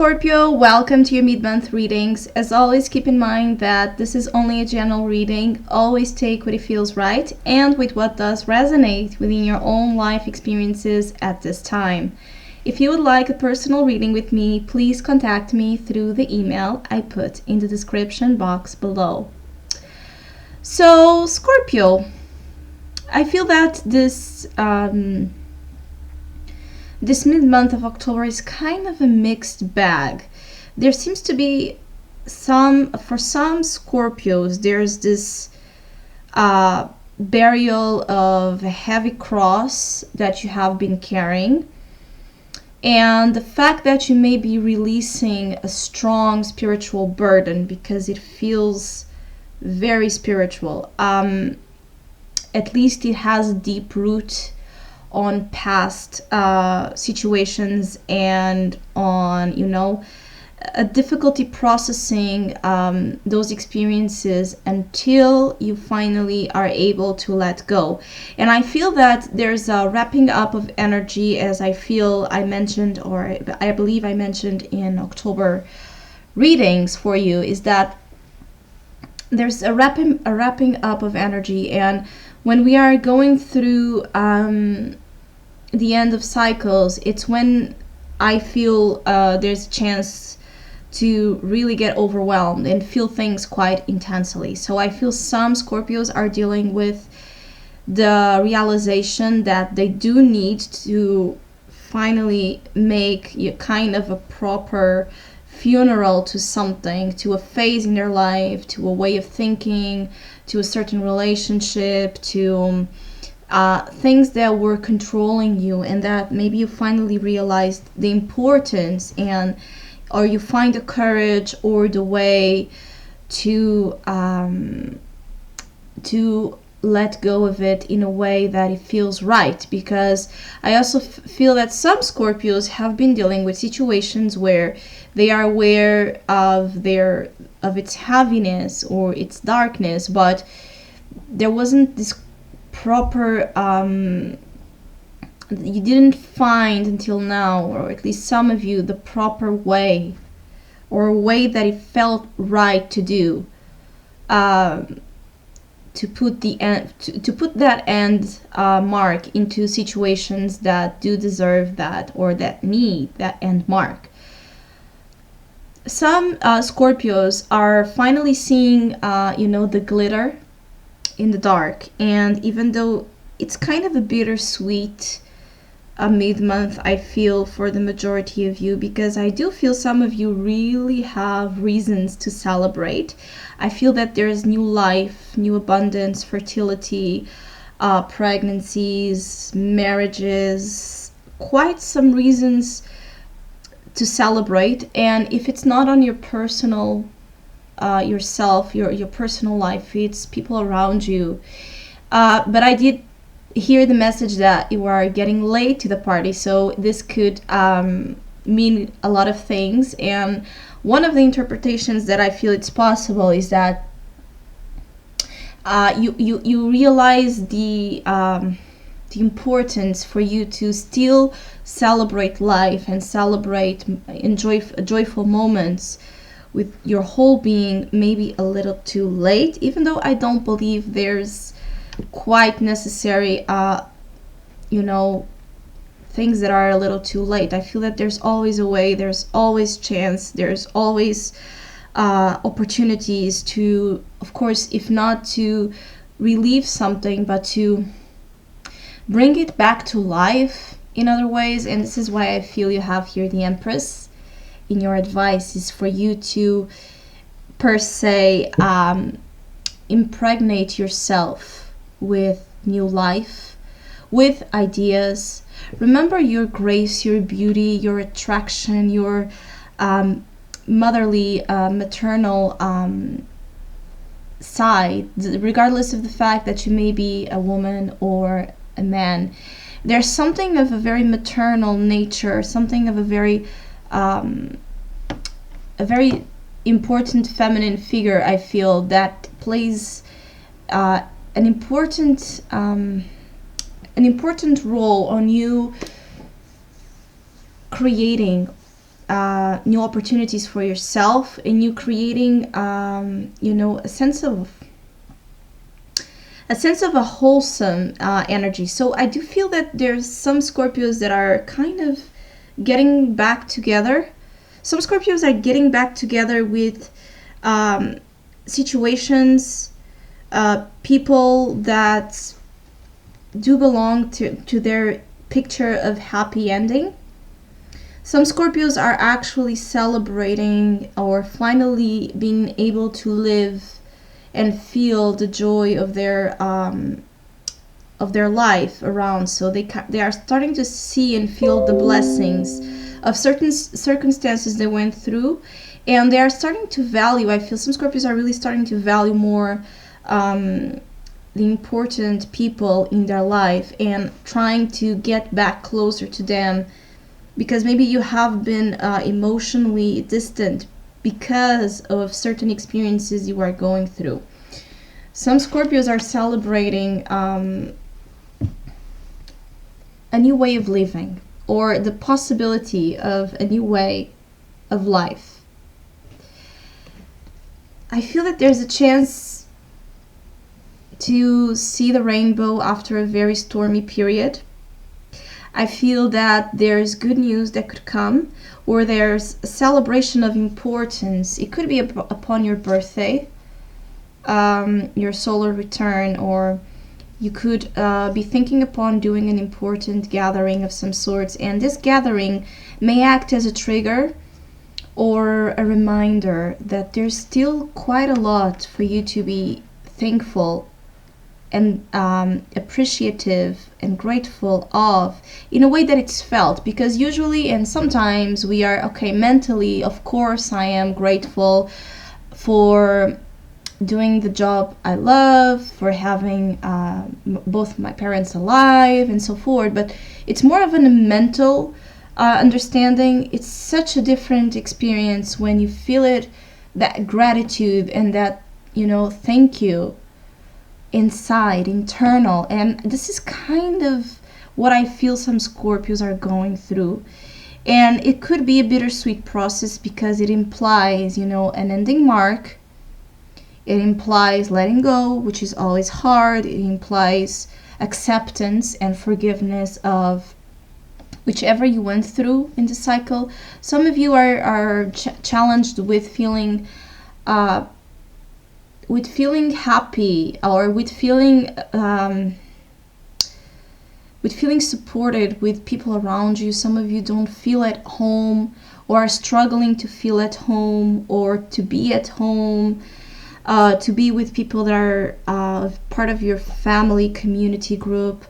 Scorpio, welcome to your mid-month readings. As always, keep in mind that this is only a general reading. Always take what it feels right and with what does resonate within your own life experiences at this time. If you would like a personal reading with me, please contact me through the email I put in the description box below. So, Scorpio, I feel that this mid-month of October is kind of a mixed bag. There seems to be for some Scorpios, there's this burial of a heavy cross that you have been carrying. And the fact that you may be releasing a strong spiritual burden because it feels very spiritual. At least it has a deep root on past situations and on, a difficulty processing those experiences until you finally are able to let go. And I feel that there's a wrapping up of energy, as I mentioned, or I believe I mentioned in October readings for you, is that there's a wrapping up of energy. And when we are going through the end of cycles, it's when I feel there's a chance to really get overwhelmed and feel things quite intensely. So I feel some Scorpios are dealing with the realization that they do need to finally make kind of a proper funeral to something, to a phase in their life, to a way of thinking, to a certain relationship, to things that were controlling you, and that maybe you finally realized the importance, or you find the courage or the way to let go of it in a way that it feels right. Because I also feel that some Scorpios have been dealing with situations where they are aware of its heaviness or its darkness, but there wasn't this proper you didn't find until now, or at least some of you, the proper way, or a way that it felt right to do, to put that end mark into situations that do deserve that, or that need that end mark. Some Scorpios are finally seeing the glitter in the dark. And even though it's kind of a bittersweet mid-month, I feel, for the majority of you, because I do feel some of you really have reasons to celebrate. I feel that there's new life, new abundance, fertility, pregnancies, marriages, quite some reasons to celebrate. And if it's not on your personal yourself, your personal life, it's people around you. But I did hear the message that you are getting late to the party, so this could mean a lot of things. And one of the interpretations that I feel it's possible is that you realize the importance for you to still celebrate life and enjoy joyful moments with your whole being, maybe a little too late, even though I don't believe there's quite necessary things that are a little too late. I feel that there's always a way, there's always chance, there's always opportunities to, of course, if not to relieve something, but to bring it back to life in other ways. And this is why I feel you have here the Empress in your advice, is for you to, per se, impregnate yourself with new life, with ideas. Remember your grace, your beauty, your attraction, your motherly, maternal side, regardless of the fact that you may be a woman or a man. There's something of a very maternal nature, something of a very important feminine figure, I feel, that plays an important role on you creating new opportunities for yourself, and you creating a sense of a wholesome energy. So I do feel that there's some Scorpios that are kind of getting back together. Some Scorpios are getting back together with situations, people that do belong to their picture of happy ending. Some Scorpios are actually celebrating or finally being able to live and feel the joy of their life around. So they are starting to see and feel the blessings of certain circumstances they went through, and they are starting to value. I feel some Scorpios are really starting to value more the important people in their life and trying to get back closer to them, because maybe you have been emotionally distant because of certain experiences you are going through. Some Scorpios are celebrating a new way of living, or the possibility of a new way of life. I feel that there's a chance to see the rainbow after a very stormy period. I feel that there's good news that could come, or there's a celebration of importance. It could be upon your birthday, your solar return, or you could be thinking upon doing an important gathering of some sorts, and this gathering may act as a trigger or a reminder that there's still quite a lot for you to be thankful and appreciative and grateful of, in a way that it's felt. Because usually and sometimes we are, okay, mentally, of course I am grateful for doing the job I love, for having both my parents alive and so forth, but it's more of a mental understanding. It's such a different experience when you feel it, that gratitude and that, thank you inside, internal. And this is kind of what I feel some Scorpios are going through. And it could be a bittersweet process because it implies, an ending mark. It implies letting go, which is always hard. It implies acceptance and forgiveness of whichever you went through in the cycle. Some of you are challenged with feeling happy, or with feeling supported with people around you. Some of you don't feel at home, or are struggling to feel at home, or to be at home, to be with people that are part of your family community group.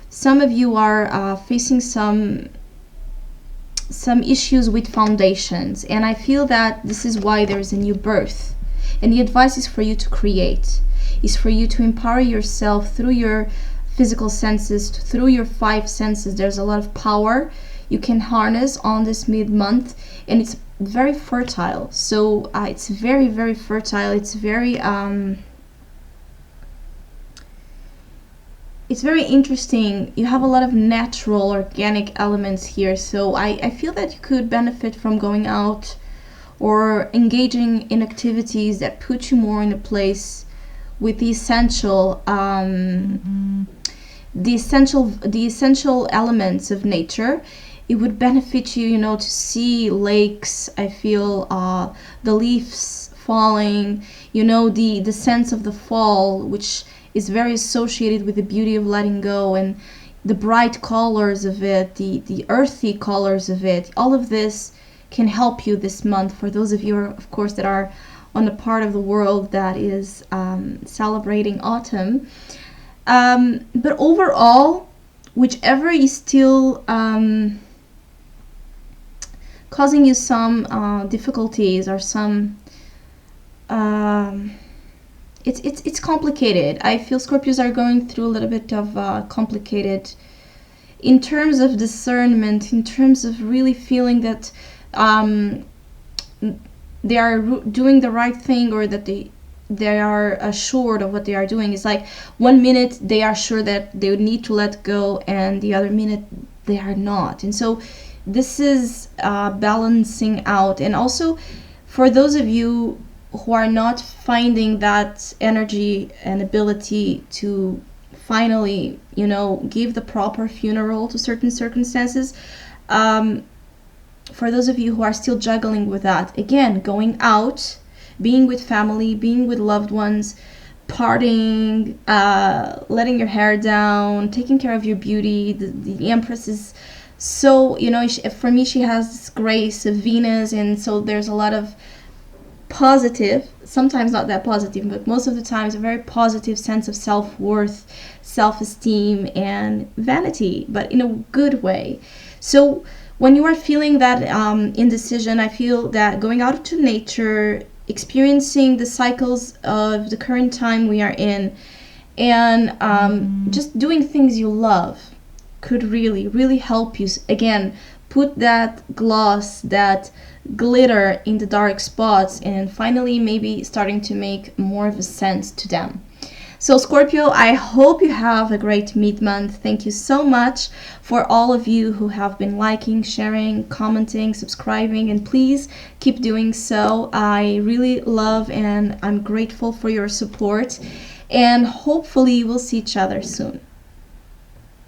Some of you are facing some issues with foundations, and I feel that this is why there's a new birth. And the advice is for you to create, is for you to empower yourself through your physical senses, through your 5 senses. There's a lot of power you can harness on this mid-month, and it's very fertile. So it's very, very fertile. It's very interesting. You have a lot of natural, organic elements here. So I feel that you could benefit from going out or engaging in activities that put you more in a place with the essential elements of nature. It would benefit you, to see lakes. I feel the leaves falling, the sense of the fall, which is very associated with the beauty of letting go, and the bright colors of it, the earthy colors of it. All of this can help you this month, for those of you, of course, that are on the part of the world that is celebrating autumn. But overall, whichever is still causing you some difficulties or some it's complicated. I feel Scorpios are going through a little bit of complicated in terms of discernment, in terms of really feeling that they are doing the right thing, or that they are assured of what they are doing. It's like 1 minute they are sure that they would need to let go, and the other minute they are not. And so this is balancing out. And also for those of you who are not finding that energy and ability to finally, give the proper funeral to certain circumstances, for those of you who are still juggling with that, again, going out, being with family, being with loved ones, partying, letting your hair down, taking care of your beauty. The Empress is so, for me, she has this grace of Venus, and so there's a lot of positive, sometimes not that positive, but most of the time it's a very positive sense of self-worth, self-esteem, and vanity, but in a good way. So when you are feeling that indecision, I feel that going out to nature, experiencing the cycles of the current time we are in, and just doing things you love could really, really help you, again, put that gloss, that glitter in the dark spots, and finally maybe starting to make more of a sense to them. So Scorpio, I hope you have a great mid-month. Thank you so much for all of you who have been liking, sharing, commenting, subscribing, and please keep doing so. I really love and I'm grateful for your support, and hopefully we'll see each other soon.